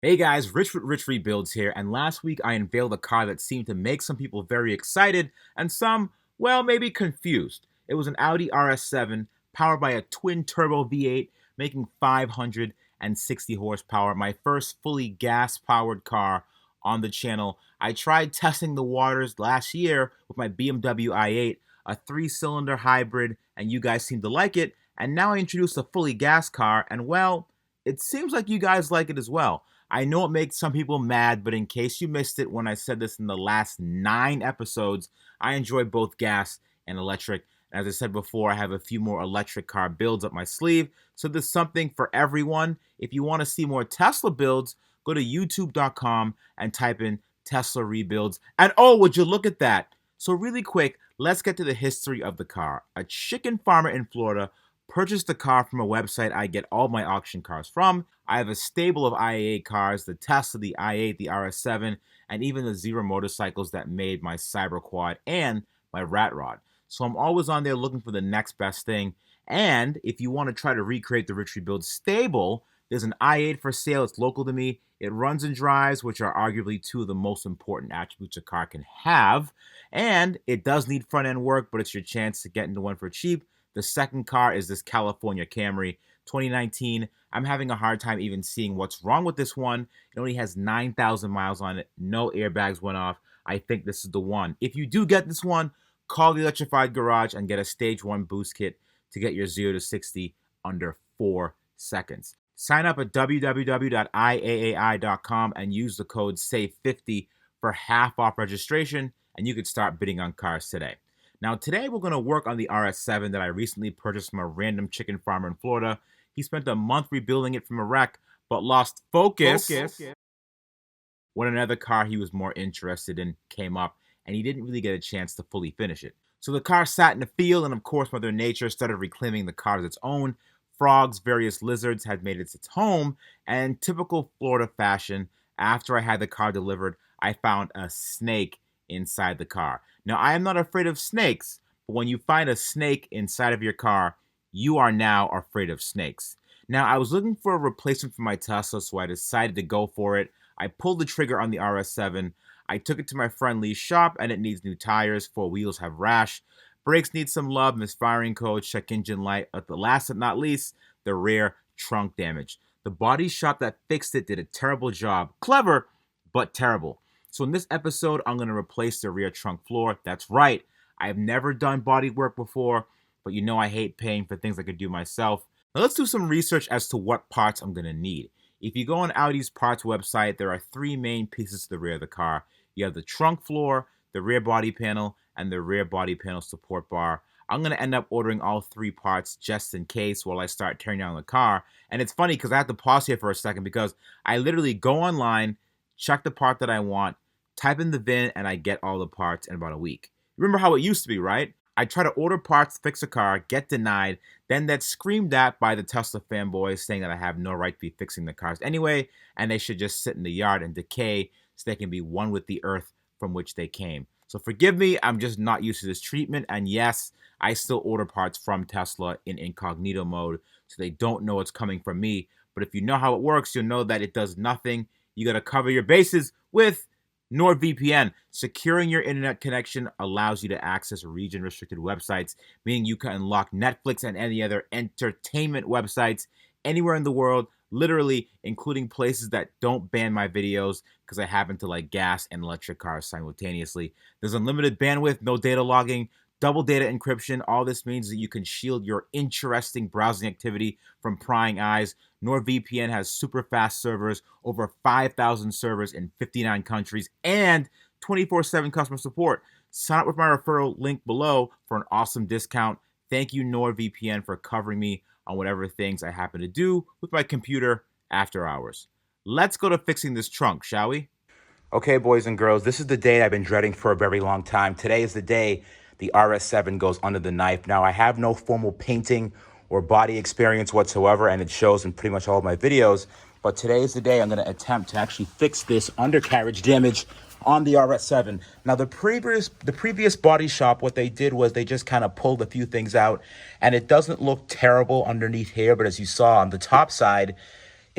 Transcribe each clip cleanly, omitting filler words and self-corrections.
Hey guys, Rich with Rich Rebuilds here, and last week I unveiled a car that seemed to make some people very excited and some, well, maybe confused. It was an Audi RS7 powered by a twin turbo V8 making 560 horsepower, my first fully gas powered car on the channel. I tried testing the waters last year with my BMW i8, a 3-cylinder hybrid, and you guys seemed to like it, and now I introduced a fully gas car, and well, it seems like you guys like it as well. I know it makes some people mad, but in case you missed it when I said this in the last 9 episodes, I enjoy both gas and electric. As I said before, I have a few more electric car builds up my sleeve, so there's something for everyone. If you want to see more Tesla builds, go to youtube.com and type in Tesla rebuilds. And oh, would you look at that? So really quick, let's get to the history of the car. A chicken farmer in Florida purchased the car from a website I get all my auction cars from. I have a stable of IA cars, the Tesla, the i8, the RS7, and even the Zero motorcycles that made my Cyber Quad and my Rat Rod. So I'm always on there looking for the next best thing. And if you want to try to recreate the Rich Rebuild stable, there's an i8 for sale. It's local to me. It runs and drives, which are arguably two of the most important attributes a car can have. And it does need front end work, but it's your chance to get into one for cheap. The second car is this California Camry 2019. I'm having a hard time even seeing what's wrong with this one. It only has 9,000 miles on it. No airbags went off. I think this is the one. If you do get this one, call the Electrified Garage and get a Stage 1 boost kit to get your 0 to 60 under 4 seconds. Sign up at www.iaai.com and use the code SAVE50 for half off registration, and you can start bidding on cars today. Now, today we're going to work on the RS7 that I recently purchased from a random chicken farmer in Florida. He spent a month rebuilding it from a wreck, but lost focus when another car he was more interested in came up, and he didn't really get a chance to fully finish it. So the car sat in the field, and of course, Mother Nature started reclaiming the car as its own. Frogs, various lizards had made it its home, and typical Florida fashion, after I had the car delivered, I found a snake inside the car. Now, I am not afraid of snakes, but when you find a snake inside of your car, you are now afraid of snakes. Now, I was looking for a replacement for my Tesla, so I decided to go for it. I pulled the trigger on the RS7. I took it to my friend Lee's shop, and it needs new tires. 4 wheels have rash. Brakes need some love, misfiring code, check engine light. At the last but not least, the rear trunk damage. The body shop that fixed it did a terrible job. Clever, but terrible. So in this episode, I'm going to replace the rear trunk floor. That's right. I have never done body work before, but you know I hate paying for things I could do myself. Now let's do some research as to what parts I'm going to need. If you go on Audi's parts website, there are 3 main pieces to the rear of the car. You have the trunk floor, the rear body panel, and the rear body panel support bar. I'm going to end up ordering all 3 parts just in case while I start tearing down the car. And it's funny because I have to pause here for a second because I literally go online, check the part that I want, type in the VIN, and I get all the parts in about a week. Remember how it used to be, right? I try to order parts to fix a car, get denied, then that's screamed at by the Tesla fanboys saying that I have no right to be fixing the cars anyway, and they should just sit in the yard and decay so they can be one with the earth from which they came. So forgive me, I'm just not used to this treatment, and yes, I still order parts from Tesla in incognito mode so they don't know it's coming from me. But if you know how it works, you'll know that it does nothing. You got to cover your bases with NordVPN. Securing your internet connection allows you to access region-restricted websites, meaning you can unlock Netflix and any other entertainment websites anywhere in the world, literally including places that don't ban my videos because I happen to like gas and electric cars simultaneously. There's unlimited bandwidth, no data logging, double data encryption. All this means that you can shield your interesting browsing activity from prying eyes. NordVPN has super fast servers, over 5,000 servers in 59 countries, and 24/7 customer support. Sign up with my referral link below for an awesome discount. Thank you, NordVPN, for covering me on whatever things I happen to do with my computer after hours. Let's go to fixing this trunk, shall we? Okay, boys and girls, this is the day I've been dreading for a very long time. Today is the day the RS7 goes under the knife. Now, I have no formal painting or body experience whatsoever, and it shows in pretty much all of my videos. But today is the day I'm going to attempt to actually fix this undercarriage damage on the RS7. Now, the previous body shop, what they did was they just kind of pulled a few things out, and it doesn't look terrible underneath here. But as you saw on the top side,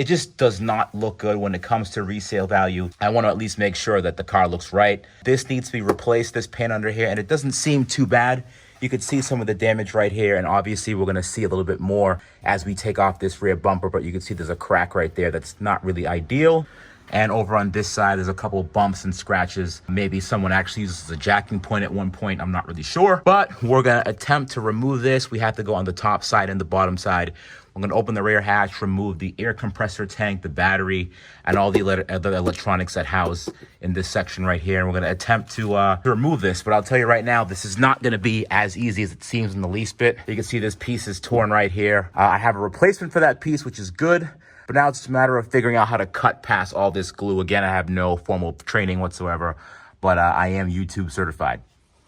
it just does not look good when it comes to resale value. I want to at least make sure that the car looks right. This needs to be replaced, this paint under here, and it doesn't seem too bad. You could see some of the damage right here, and obviously we're gonna see a little bit more as we take off this rear bumper, but you can see there's a crack right there that's not really ideal. And over on this side, there's a couple bumps and scratches. Maybe someone actually uses a jacking point at one point, I'm not really sure. But we're gonna attempt to remove this. We have to go on the top side and the bottom side. We're gonna open the rear hatch, remove the air compressor tank, the battery, and all the other electronics that house in this section right here. And we're gonna attempt to remove this, but I'll tell you right now, this is not gonna be as easy as it seems in the least bit. You can see this piece is torn right here. I have a replacement for that piece, which is good, but now it's just a matter of figuring out how to cut past all this glue. Again, I have no formal training whatsoever, but I am YouTube certified.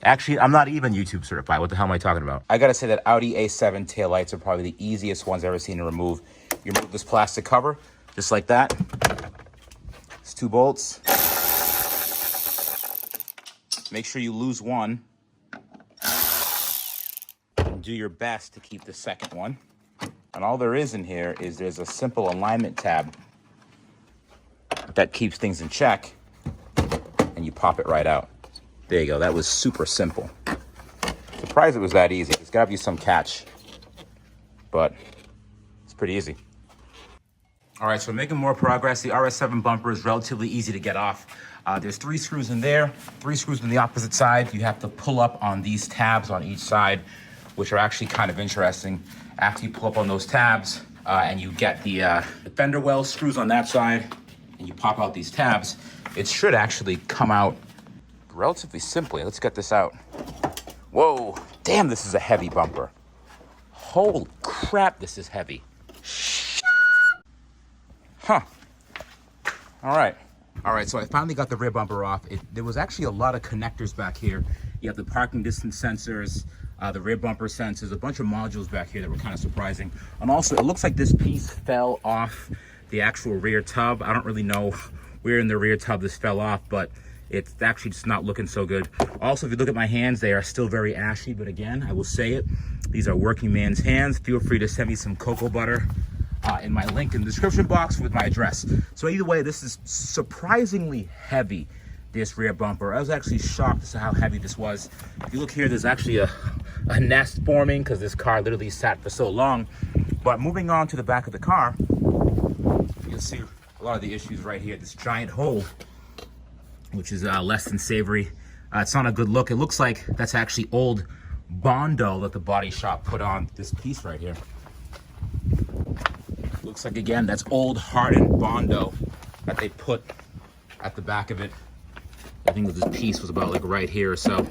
Actually, I'm not even YouTube certified. What the hell am I talking about? I gotta say that Audi A7 taillights are probably the easiest ones I've ever seen to remove. You remove this plastic cover, just like that. It's 2 bolts. Make sure you lose one. And do your best to keep the second one. And all there is in here is there's a simple alignment tab that keeps things in check, and you pop it right out. There you go, that was super simple. Surprised it was that easy. There's gotta be some catch, but it's pretty easy. All right, so we're making more progress. The RS7 bumper is relatively easy to get off. There's 3 screws in there, 3 screws on the opposite side. You have to pull up on these tabs on each side, which are actually kind of interesting. After you pull up on those tabs and you get the fender well screws on that side, and you pop out these tabs, it should actually come out relatively simply. Let's get this out. Whoa, damn, this is a heavy bumper. Holy crap, this is heavy. Huh. All right, so I finally got the rear bumper off. There was actually a lot of connectors back here. You have the parking distance sensors, the rear bumper sensors, a bunch of modules back here that were kind of surprising. And also, it looks like this piece fell off the actual rear tub. I don't really know where in the rear tub this fell off, but it's actually just not looking so good. Also, if you look at my hands, they are still very ashy, but again, I will say it, these are working man's hands. Feel free to send me some cocoa butter in my link in the description box with my address. So either way, this is surprisingly heavy, this rear bumper. I was actually shocked as to how heavy this was. If you look here, there's actually a nest forming because this car literally sat for so long. But moving on to the back of the car, you'll see a lot of the issues right here. This giant hole, which is less than savory. It's not a good look. It looks like that's actually old Bondo that the body shop put on this piece right here. Looks like, again, that's old hardened Bondo that they put at the back of it. I think this piece was about like right here or so.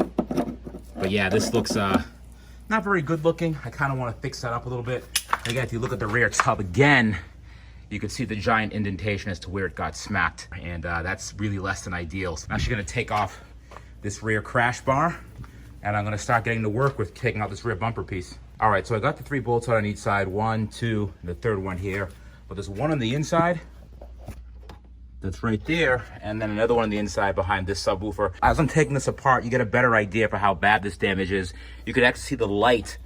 But yeah, this looks not very good looking. I kind of want to fix that up a little bit. Again, if you look at the rear tub again, you can see the giant indentation as to where it got smacked, and that's really less than ideal. So I'm actually gonna take off this rear crash bar, and I'm gonna start getting to work with taking out this rear bumper piece. All right, so I got the 3 bolts out on each side, 1, 2, and the third one here. But there's one on the inside that's right there, and then another one on the inside behind this subwoofer. As I'm taking this apart, you get a better idea for how bad this damage is. You could actually see the light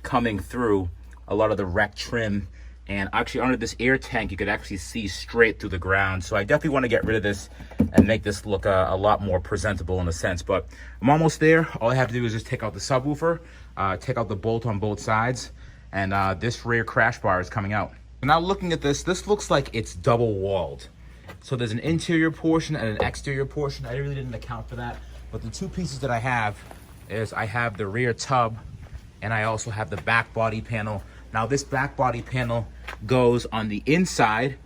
coming through a lot of the wrecked trim. And actually under this air tank, you could actually see straight through the ground. So I definitely want to get rid of this and make this look a lot more presentable in a sense. But I'm almost there. All I have to do is just take out the subwoofer, take out the bolt on both sides, and this rear crash bar is coming out. Now looking at this looks like it's double walled. So there's an interior portion and an exterior portion. I really didn't account for that. But the 2 pieces that I have is I have the rear tub and I also have the back body panel. Now this back body panel goes on the inside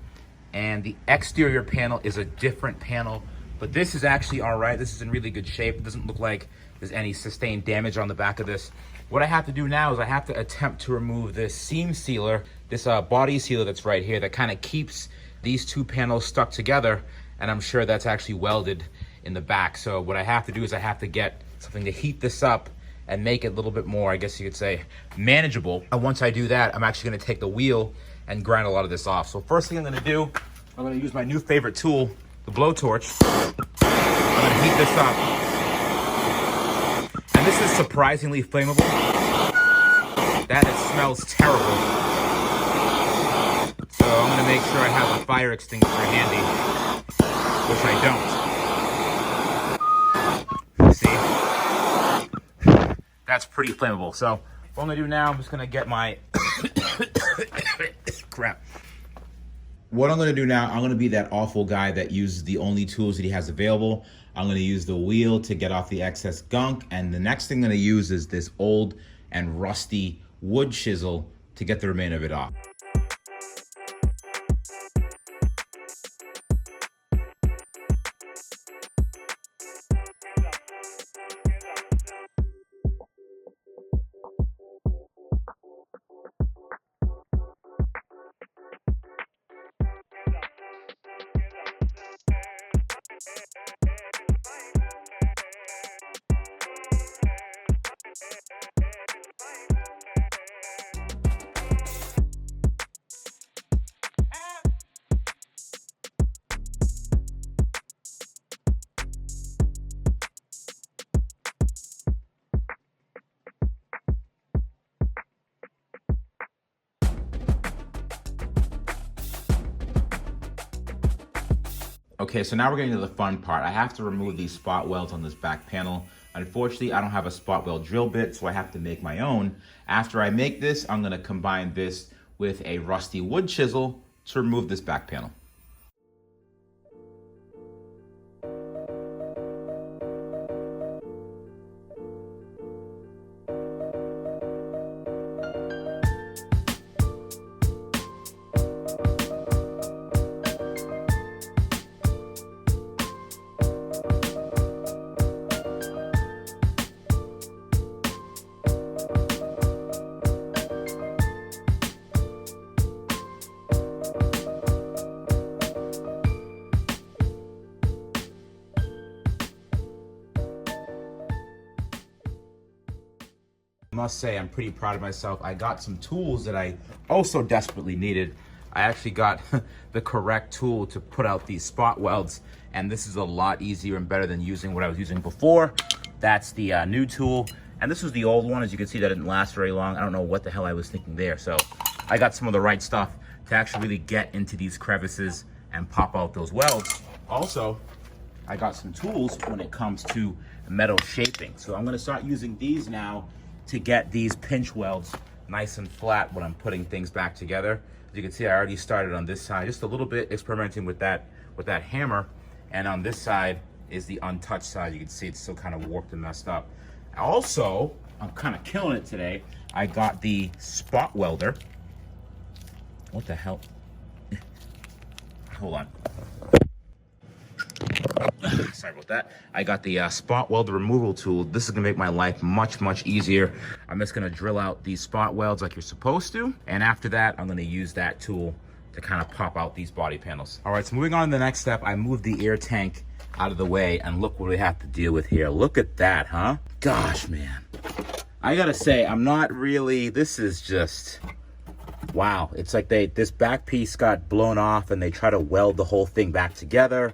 and the exterior panel is a different panel, but this is actually all right. This is in really good shape. It doesn't look like there's any sustained damage on the back of this. What I have to do now is I have to attempt to remove this seam sealer, this body sealer that's right here that kind of keeps these 2 panels stuck together, and I'm sure that's actually welded in the back. So what I have to do is I have to get something to heat this up and make it a little bit more, I guess you could say, manageable. And once I do that, I'm actually gonna take the wheel and grind a lot of this off. So first thing I'm gonna do, I'm gonna use my new favorite tool, the blowtorch. I'm gonna heat this up. And this is surprisingly flammable. That it smells terrible. So I'm gonna to make sure I have a fire extinguisher handy, which I don't. See? That's pretty flammable. So what I'm gonna do now, I'm just gonna get my crap. What I'm gonna do now, I'm gonna be that awful guy that uses the only tools that he has available. I'm gonna use the wheel to get off the excess gunk, and the next thing I'm gonna use is this old and rusty wood chisel to get the remainder of it off. Okay, so now we're getting to the fun part. I have to remove these spot welds on this back panel. Unfortunately, I don't have a spot weld drill bit, so I have to make my own. After I make this, I'm gonna combine this with a rusty wood chisel to remove this back panel. I must say I'm pretty proud of myself. I got some tools that I also desperately needed. I actually got the correct tool to put out these spot welds, and this is a lot easier and better than using what I was using before. That's the new tool, and this was the old one. As you can see, that didn't last very long. I don't know what the hell I was thinking there. So I got some of the right stuff to actually really get into these crevices and pop out those welds. Also, I got some tools when it comes to metal shaping. So I'm gonna start using these now to get these pinch welds nice and flat when I'm putting things back together. As you can see, I already started on this side, just a little bit experimenting with that hammer. And on this side is the untouched side. You can see it's still kind of warped and messed up. Also, I'm kind of killing it today. I got the spot welder. What the hell? Hold on. Sorry about that. I got the spot weld removal tool. This is gonna make my life much, much easier. I'm just gonna drill out these spot welds like you're supposed to. And after that, I'm gonna use that tool to kind of pop out these body panels. All right, so moving on to the next step, I moved the air tank out of the way, and look what we have to deal with here. Look at that, huh? Gosh, man. I gotta say, I'm not really, this is just, wow. It's like this back piece got blown off and they try to weld the whole thing back together,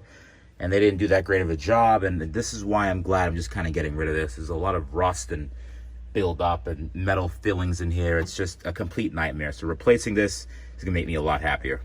and they didn't do that great of a job. And this is why I'm glad I'm just kind of getting rid of this. There's a lot of rust and build up and metal fillings in here. It's just a complete nightmare. So replacing this is gonna make me a lot happier.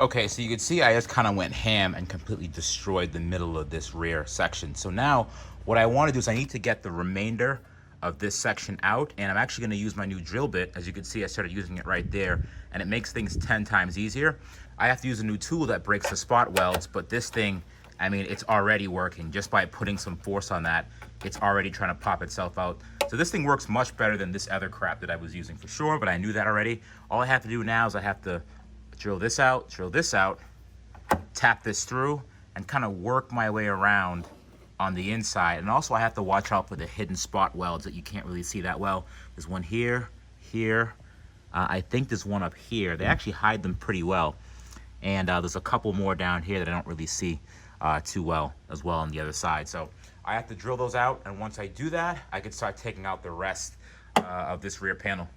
Okay, so you can see I just kind of went ham and completely destroyed the middle of this rear section. So now what I want to do is I need to get the remainder of this section out, and I'm actually going to use my new drill bit. As you can see, I started using it right there, and it makes things 10 times easier. I have to use a new tool that breaks the spot welds, but this thing, I mean, it's already working. Just by putting some force on that, it's already trying to pop itself out. So So this thing works much better than this other crap that I was using for sure, but I knew that already. All I have to do now is I have to drill this out, tap this through, and kind of work my way around on the inside. And also I have to watch out for the hidden spot welds that you can't really see that well. There's one here, here. I think there's one up here. They actually hide them pretty well. And there's a couple more down here that I don't really see too well as well on the other side. So I have to drill those out, and once I do that, I can start taking out the rest of this rear panel.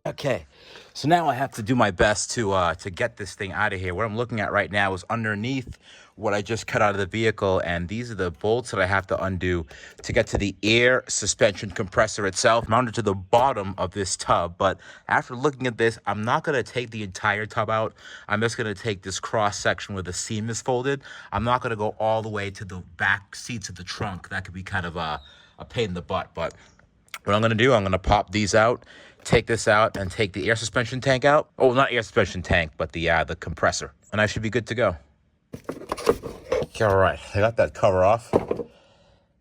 Okay, so now I have to do my best to get this thing out of here. What I'm looking at right now is underneath what I just cut out of the vehicle, and these are the bolts that I have to undo to get to the air suspension compressor itself, mounted to the bottom of this tub. But after looking at this, I'm not going to take the entire tub out. I'm just going to take this cross section where the seam is folded. I'm not going to go all the way to the back seats of the trunk. That could be kind of a pain in the butt. But what I'm going to do, I'm going to pop these out, take this out, and take the air suspension tank out. Oh, not air suspension tank, but the compressor. And I should be good to go. Okay, all right, I got that cover off.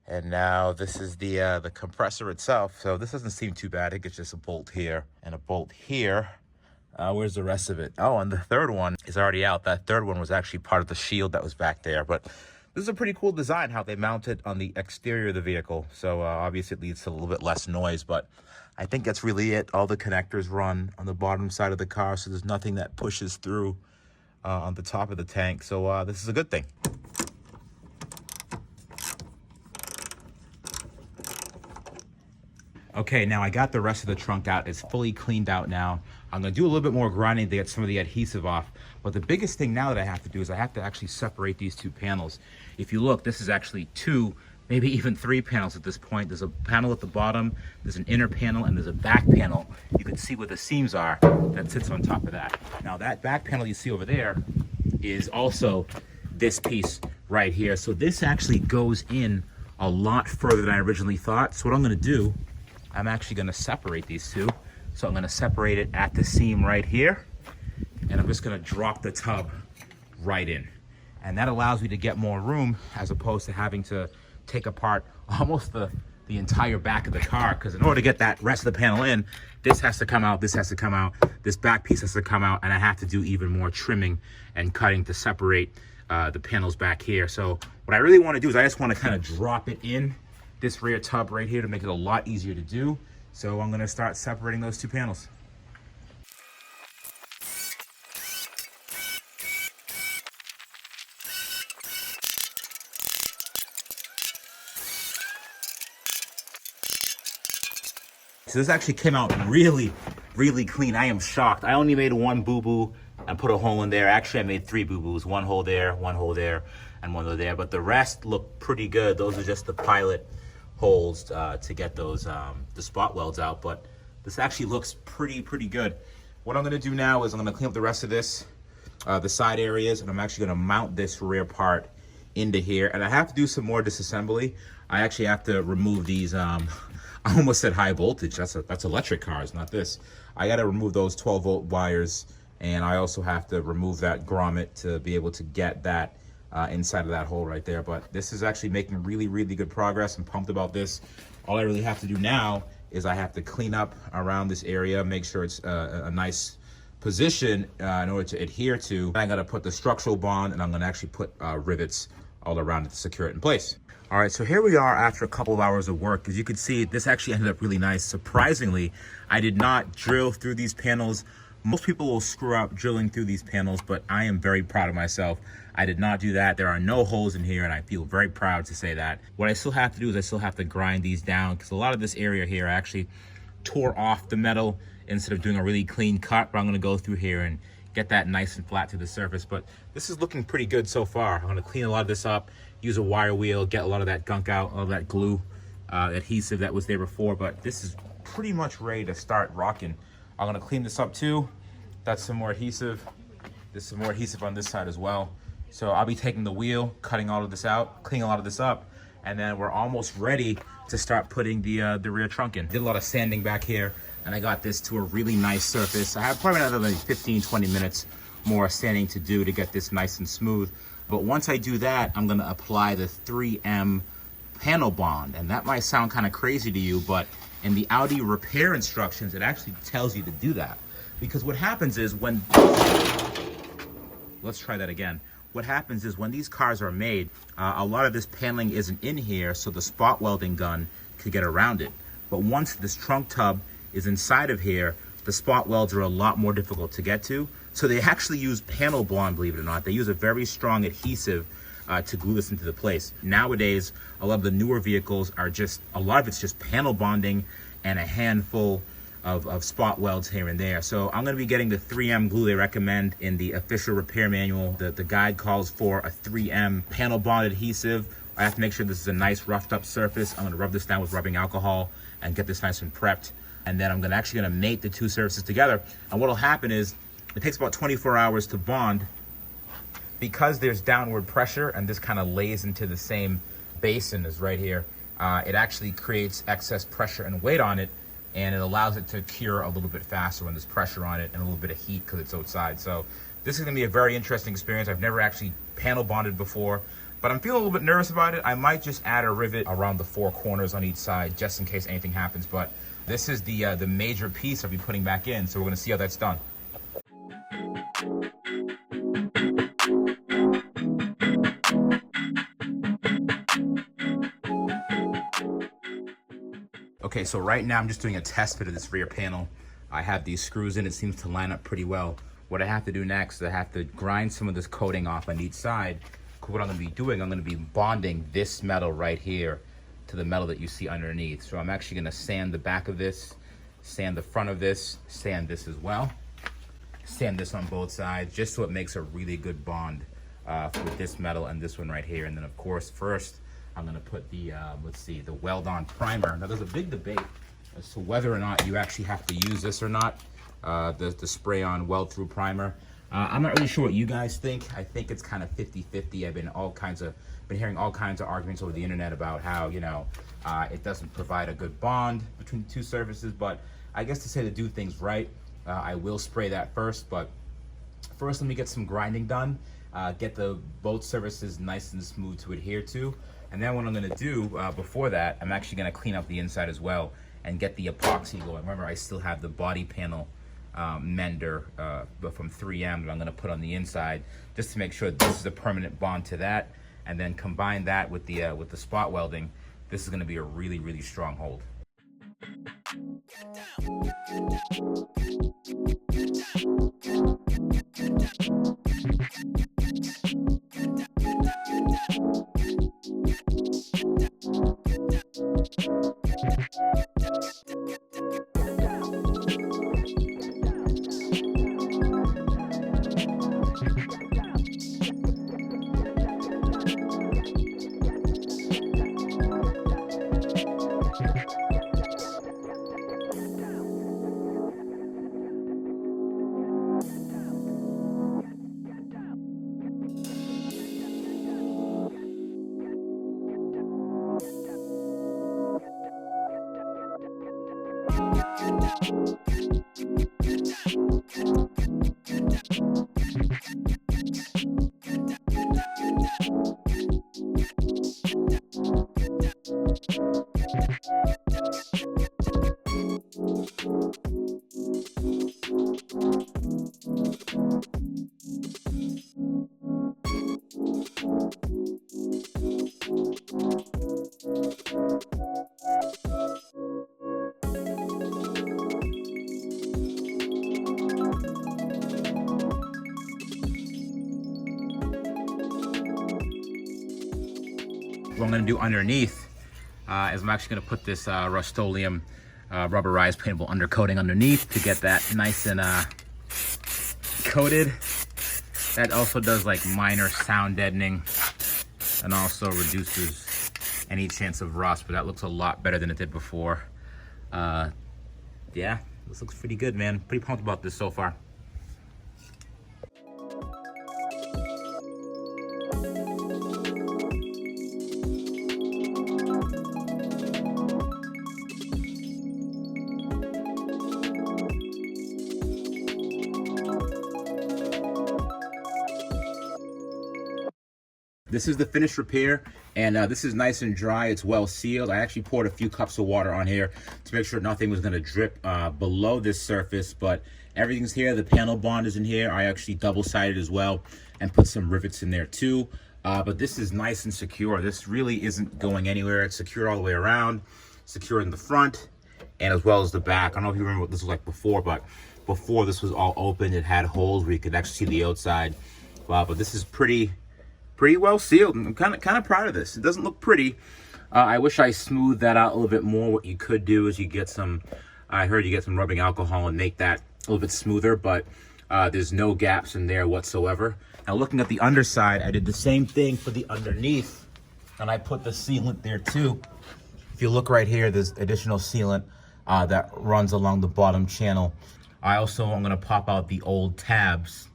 And now this is the compressor itself. So this doesn't seem too bad. I think it's just a bolt here and a bolt here. Where's the rest of it? Oh, and the third one is already out. That third one was actually part of the shield that was back there. But this is a pretty cool design, how they mount it on the exterior of the vehicle. So obviously it leads to a little bit less noise, but I think that's really it. All the connectors run on the bottom side of the car, so there's nothing that pushes through on the top of the tank. So this is a good thing. Okay, now I got the rest of the trunk out. It's fully cleaned out now. I'm gonna do a little bit more grinding to get some of the adhesive off. But the biggest thing now that I have to do is I have to actually separate these two panels. If you look, this is actually two, maybe even three panels at this point. There's a panel at the bottom, there's an inner panel, and there's a back panel. You can see where the seams are that sits on top of that. Now that back panel you see over there is also this piece right here. So this actually goes in a lot further than I originally thought. So what I'm gonna do, I'm actually gonna separate these two. So I'm gonna separate it at the seam right here, and I'm just gonna drop the tub right in. And that allows me to get more room as opposed to having to take apart almost the entire back of the car, because in order to get that rest of the panel in, this has to come out, this has to come out, this back piece has to come out, and I have to do even more trimming and cutting to separate the panels back here. So what I really wanna do is I just wanna kind of drop it in this rear tub right here to make it a lot easier to do. So I'm gonna start separating those two panels. So this actually came out really, really clean. I am shocked. I only made one boo-boo and put a hole in there. Actually, I made three boo-boos, one hole there, and one hole there. But the rest look pretty good. Those are just the pilot holes to get those the spot welds out. But this actually looks pretty good. What I'm gonna do now is I'm gonna clean up the rest of this, the side areas, and I'm actually gonna mount this rear part into here. And I have to do some more disassembly. I actually have to remove these, I almost said high voltage, that's electric cars, not this. I gotta remove those 12 volt wires, and I also have to remove that grommet to be able to get that inside of that hole right there. But this is actually making really, really good progress. I'm pumped about this. All I really have to do now is I have to clean up around this area, make sure it's a nice position in order to adhere to. I'm gonna put the structural bond, and I'm gonna actually put rivets all around it to secure it in place. All right, so here we are after a couple of hours of work. As you can see, this actually ended up really nice. Surprisingly, I did not drill through these panels. Most people will screw up drilling through these panels, but I am very proud of myself. I did not do that. There are no holes in here, and I feel very proud to say that. What I still have to do is I still have to grind these down, because a lot of this area here, I actually tore off the metal instead of doing a really clean cut, but I'm gonna go through here and get that nice and flat to the surface. But this is looking pretty good so far. I'm gonna clean a lot of this up, use a wire wheel, get a lot of that gunk out, all that glue, adhesive that was there before, but this is pretty much ready to start rocking. I'm gonna clean this up too. That's some more adhesive. There's some more adhesive on this side as well. So I'll be taking the wheel, cutting all of this out, cleaning a lot of this up, and then we're almost ready to start putting the rear trunk in. Did a lot of sanding back here, and I got this to a really nice surface. I have probably another like 15, 20 minutes more sanding to do to get this nice and smooth. But once I do that, I'm gonna apply the 3M panel bond. And that might sound kind of crazy to you, but in the Audi repair instructions, it actually tells you to do that. Because what happens is when, let's try that again. What happens is when these cars are made, a lot of this paneling isn't in here, so the spot welding gun could get around it. But once this trunk tub is inside of here, the spot welds are a lot more difficult to get to. So they actually use panel bond, believe it or not. They use a very strong adhesive to glue this into the place. Nowadays, a lot of the newer vehicles are just, a lot of it's just panel bonding and a handful of spot welds here and there. So I'm gonna be getting the 3M glue they recommend in the official repair manual. The guide calls for a 3M panel bond adhesive. I have to make sure this is a nice roughed up surface. I'm gonna rub this down with rubbing alcohol and get this nice and prepped. And then I'm actually gonna mate the two surfaces together. And what'll happen is, it takes about 24 hours to bond. Because there's downward pressure and this kind of lays into the same basin as right here, it actually creates excess pressure and weight on it, and it allows it to cure a little bit faster when there's pressure on it and a little bit of heat because it's outside. So this is gonna be a very interesting experience. I've never actually panel bonded before, but I'm feeling a little bit nervous about it. I might just add a rivet around the 4 corners on each side just in case anything happens. But this is the major piece I'll be putting back in, so we're gonna see how that's done. Okay, so right now I'm just doing a test fit of this rear panel. I have these screws in, it seems to line up pretty well. What I have to do next is I have to grind some of this coating off on each side. What I'm gonna be doing, I'm gonna be bonding this metal right here to the metal that you see underneath. So I'm actually gonna sand the back of this, sand the front of this, sand this as well. Sand this on both sides, just so it makes a really good bond with this metal and this one right here. And then of course, first, I'm gonna put the, let's see, the weld-on primer. Now there's a big debate as to whether or not you actually have to use this or not, the spray-on weld-through primer. I'm not really sure what you guys think. I think it's kind of 50-50. I've been hearing all kinds of arguments over the internet about how, you know, it doesn't provide a good bond between the two surfaces, but I guess to say to do things right, I will spray that first, but first let me get some grinding done, get both surfaces nice and smooth to adhere to. And then what I'm gonna do before that, I'm actually gonna clean up the inside as well and get the epoxy going. Remember, I still have the body panel mender from 3M that I'm gonna put on the inside just to make sure this is a permanent bond to that. And then combine that with the spot welding. This is gonna be a really, really strong hold. what I'm gonna do underneath is I'm actually gonna put this Rust-Oleum rubberized paintable undercoating underneath to get that nice and coated. That also does like minor sound deadening and also reduces any chance of rust, but that looks a lot better than it did before. Yeah, this looks pretty good, man. Pretty pumped about this so far. This is the finished repair, and this is nice and dry. It's well sealed. I actually poured a few cups of water on here to make sure nothing was going to drip below this surface, but everything's here. The panel bond is in here. I actually double-sided as well and put some rivets in there too. But this is nice and secure. This really isn't going anywhere. It's secure all the way around, secure in the front, and as well as the back. I don't know if you remember what this was like before, but before this was all open. It had holes where you could actually see the outside. But this is pretty well sealed. I'm kind of proud of this. It doesn't look pretty. I wish I smoothed that out a little bit more. What you could do is you get some, I heard you get some rubbing alcohol and make that a little bit smoother, but there's no gaps in there whatsoever. Now looking at the underside, I did the same thing for the underneath, and I put the sealant there too. If you look right here, there's additional sealant that runs along the bottom channel. I'm gonna pop out the old tabs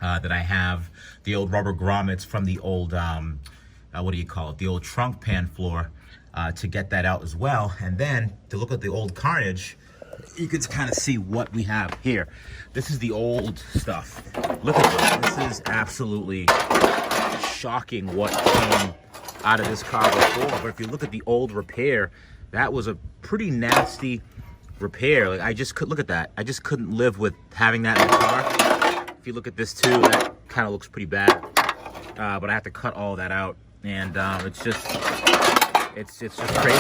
that I have, the old rubber grommets from the old, what do you call it? The old trunk pan floor, to get that out as well. And then to look at the old carnage, you can kind of see what we have here. This is the old stuff. Look at this. This is absolutely shocking what came out of this car before. But if you look at the old repair, that was a pretty nasty repair. Like, I just could look at that. I just couldn't live with having that in the car. If you look at this too, that kind of looks pretty bad. But I have to cut all that out, and it's just crazy.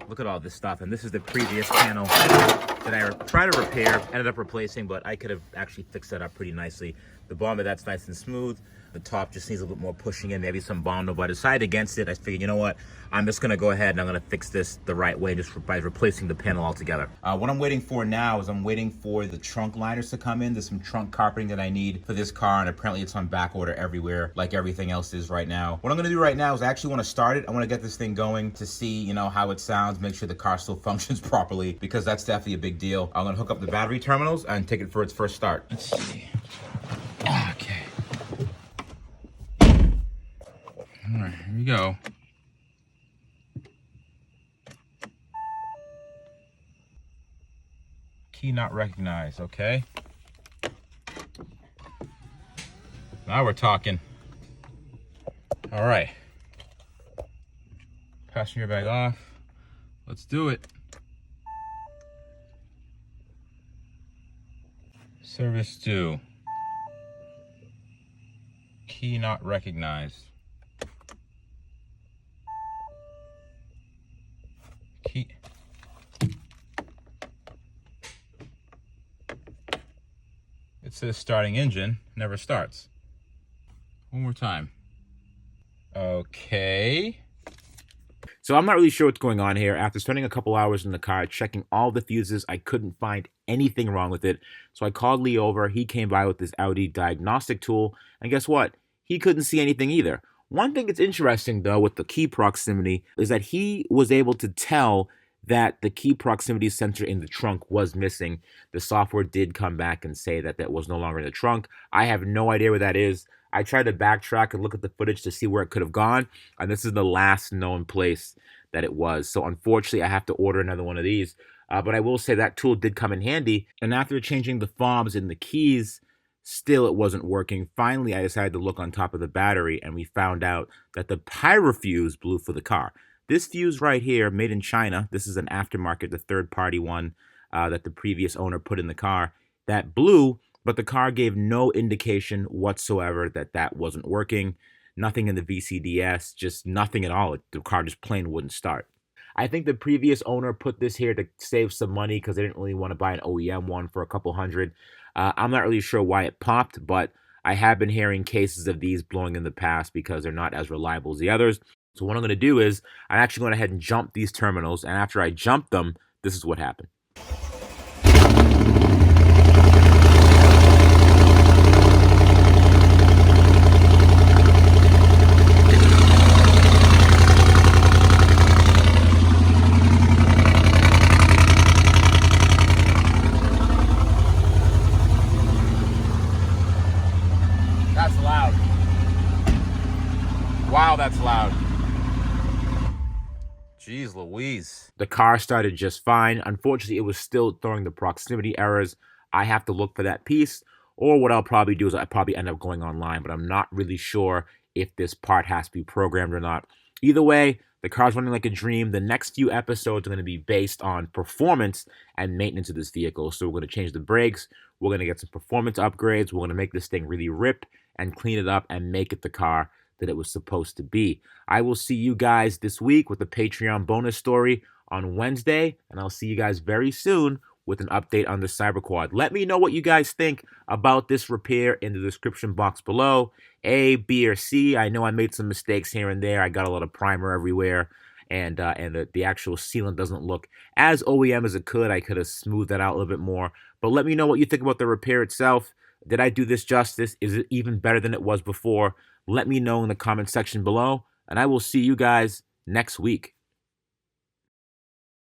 Look at all this stuff, and this is the previous panel that I tried to repair, ended up replacing, but I could have actually fixed that up pretty nicely. The bottom of that's nice and smooth. The top just needs a little bit more pushing in, maybe some Bondo, but I decided against it. I figured, you know what? I'm just gonna go ahead and I'm gonna fix this the right way, just by replacing the panel altogether. What I'm waiting for now is I'm waiting for the trunk liners to come in. There's some trunk carpeting that I need for this car, and apparently it's on back order everywhere, like everything else is right now. What I'm gonna do right now is I actually wanna start it. I wanna get this thing going to see, you know, how it sounds, make sure the car still functions properly, because that's definitely a big deal. I'm gonna hook up the battery terminals and take it for its first start. Let's see. Okay. All right, here we go. Key not recognized, okay. Now we're talking. All right. Passenger bag off. Let's do it. Service due. Key not recognized. Key. It says starting engine, never starts. One more time. Okay. So I'm not really sure what's going on here. After spending a couple hours in the car, checking all the fuses, I couldn't find anything wrong with it. So I called Lee over. He came by with this Audi diagnostic tool, and guess what? He couldn't see anything either. One thing that's interesting, though, with the key proximity is that he was able to tell that the key proximity sensor in the trunk was missing. The software did come back and say that that was no longer in the trunk. I have no idea where that is. I tried to backtrack and look at the footage to see where it could have gone, and this is the last known place that it was. So unfortunately, I have to order another one of these. But I will say that tool did come in handy, and after changing the fobs in the keys, still it wasn't working. Finally, I decided to look on top of the battery, and we found out that the pyro fuse blew for the car. This fuse right here, made in China, this is an aftermarket, the third-party one that the previous owner put in the car, that blew, but the car gave no indication whatsoever that that wasn't working. Nothing in the VCDS, just nothing at all. The car just plain wouldn't start. I think the previous owner put this here to save some money because they didn't really want to buy an OEM one for a couple hundred. I'm not really sure why it popped, but I have been hearing cases of these blowing in the past because they're not as reliable as the others. So what I'm going to do is I'm actually going ahead and jump these terminals, and after I jump them, this is what happened. That's loud. Wow, that's loud. Jeez Louise. The car started just fine. Unfortunately, it was still throwing the proximity errors. I have to look for that piece, or what I'll probably do is I'll probably end up going online, but I'm not really sure if this part has to be programmed or not. Either way, the car's running like a dream. The next few episodes are going to be based on performance and maintenance of this vehicle. So we're going to change the brakes. We're going to get some performance upgrades. We're going to make this thing really rip and clean it up and make it the car that it was supposed to be. I will see you guys this week with the Patreon bonus story on Wednesday, and I'll see you guys very soon with an update on the Cyberquad. Let me know what you guys think about this repair in the description box below. A, B, or C. I know I made some mistakes here and there. I got a lot of primer everywhere, and the actual sealant doesn't look as OEM as it could. I could have smoothed that out a little bit more. But let me know what you think about the repair itself. Did I do this justice? Is it even better than it was before? Let me know in the comment section below, and I will see you guys next week.